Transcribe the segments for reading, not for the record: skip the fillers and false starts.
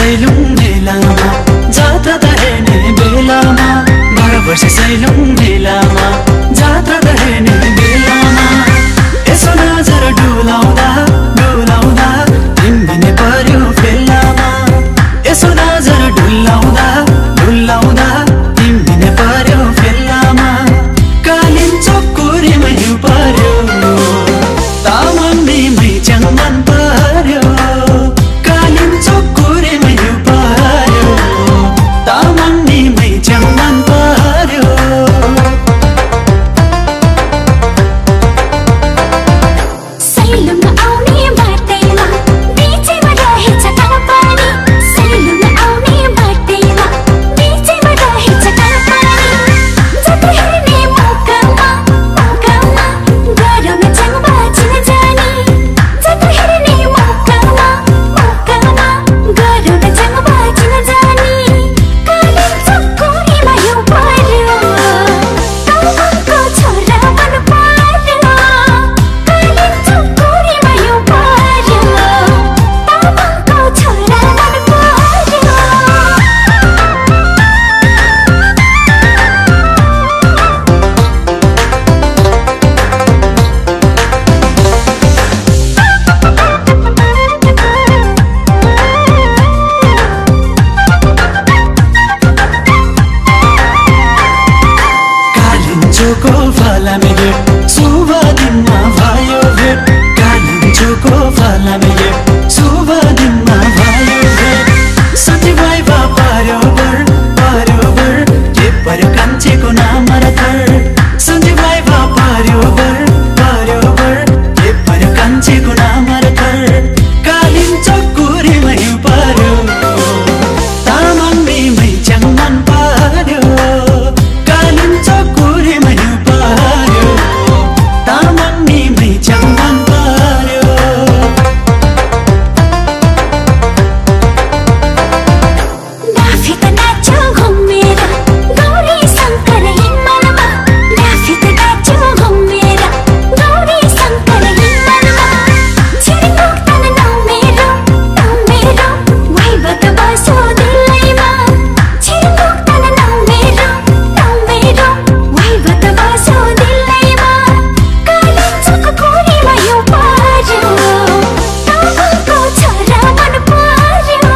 सैलुङ मेलामा जात्रा त हेर्ने बेलामा 12 वर्ष सैलुङ मेलामा जात्रा त हेर्ने बेलामा यसो नजर डुलाउँदा डुलाउँदा तिम्बिने पर्यो फेलामा यसो नजर डुलाउँदा डुलाउँदा तिम्बिने पर्यो फेलामा कालिम्पोङको रिमहिउ पर्यो तामाङनी मैच्याङ मन पर्यो कालिम्पोङको रिमहिउ पर्यो तामाङनी मैच्याङ मन पर्यो सैलुङ आउने बाटैमा बीचैमा रहेछ कालपानी सैलुङ आउने बाटैमा बीचैमा रहेछ कालपानी जति हेर्ने मौकामा मौकामा गरम चङ बाँचिन जाने जति हेर्ने मौकामा मौकामा गरम चङ बाँचिन जाने कालिम्पोङको रिमहिउ पर्यो तामाङको छोरा मन पर्यो कालिम्पोङको रिमहिउ पर्यो तामाङको छोरा मन पर्यो कालिम्पोङको फलामे गेट शुभ दिनमा भयो भेट कालिम्पोङको फलामे गेट शुभ दिनमा भयो भेट साथीभाइ पर्यो बर के पर्यो कान्छेको नाम र थर साथीभाइ पर्यो बर के पर्यो कान्छेको नाम र थर कालिम्पोङको रिमहिउ पर्यो तामाङनी मैच्याङ मन पर्यो कालिम्पोङको रिमहिउ पर्यो तामाङनी मैच्याङ मन पर्यो नाफी त नाच्यो घुमेर गौरी शङ्कर हिमालमा नाफी त नाच्यो घुमेर गौरी शङ्कर हिमालमा छिरिङोक तन नौ मेरो वाइबत बसो दिलैमा छिरिङोक तन नौ मेरो वाइबत बसो दिलैमा कालिम्पोङको रिमहिउ पर्यो तामाङको छोरा मन पर्यो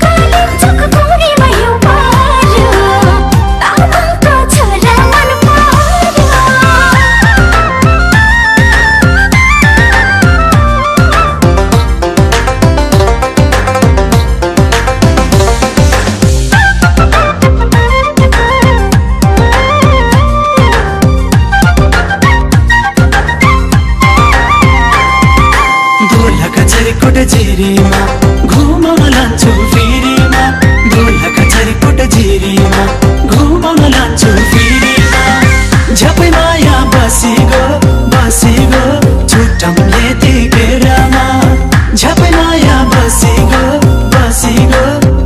कालिम्पोङको रिमहिउ पर्यो तामाङको छोरा मन पर्यो दोलखा झरीकोट झिरीमा घुमाउन लान्छु फेरिमा दोलखा झरीकोट झिरीमा घुमाउन लान्छु फेरिमा झ्यापै माया बसिगो छुट्टाउँ यतिखेरमा झ्यापै माया बसिगो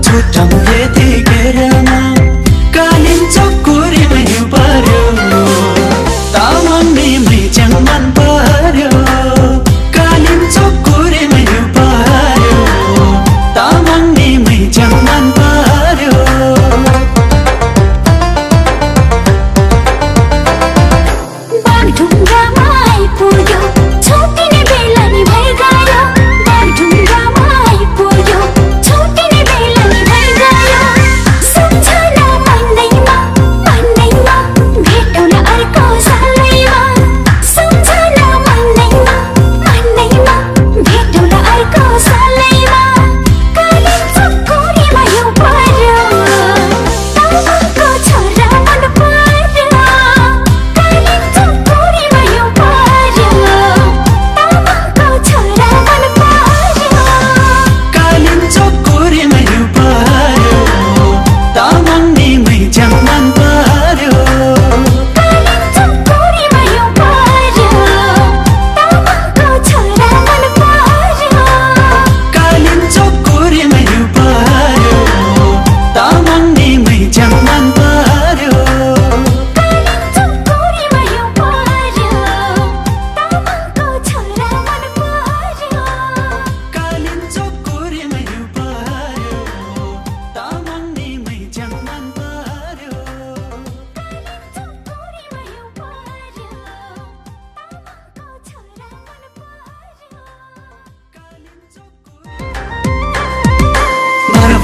छुट्टाउँ यतिखेरमा कालिम्पोङको रिमहिउ पर्यो तामाङनी मैच्याङ मन पर्यो कालिम्पोङको रिमहिउ पर्यो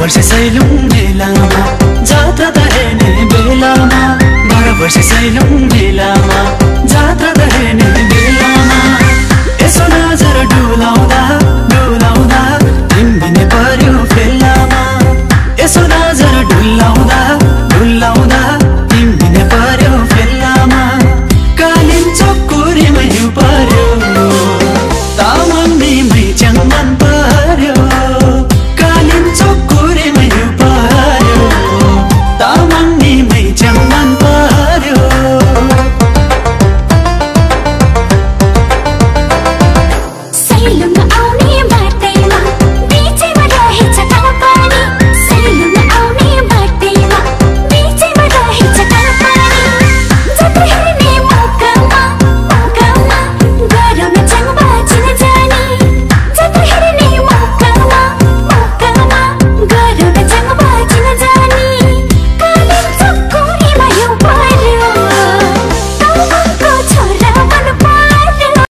वर्ष सैलुङ मेलामा जात्रा त हेर्ने बेलामा 12 वर्ष सैलुङ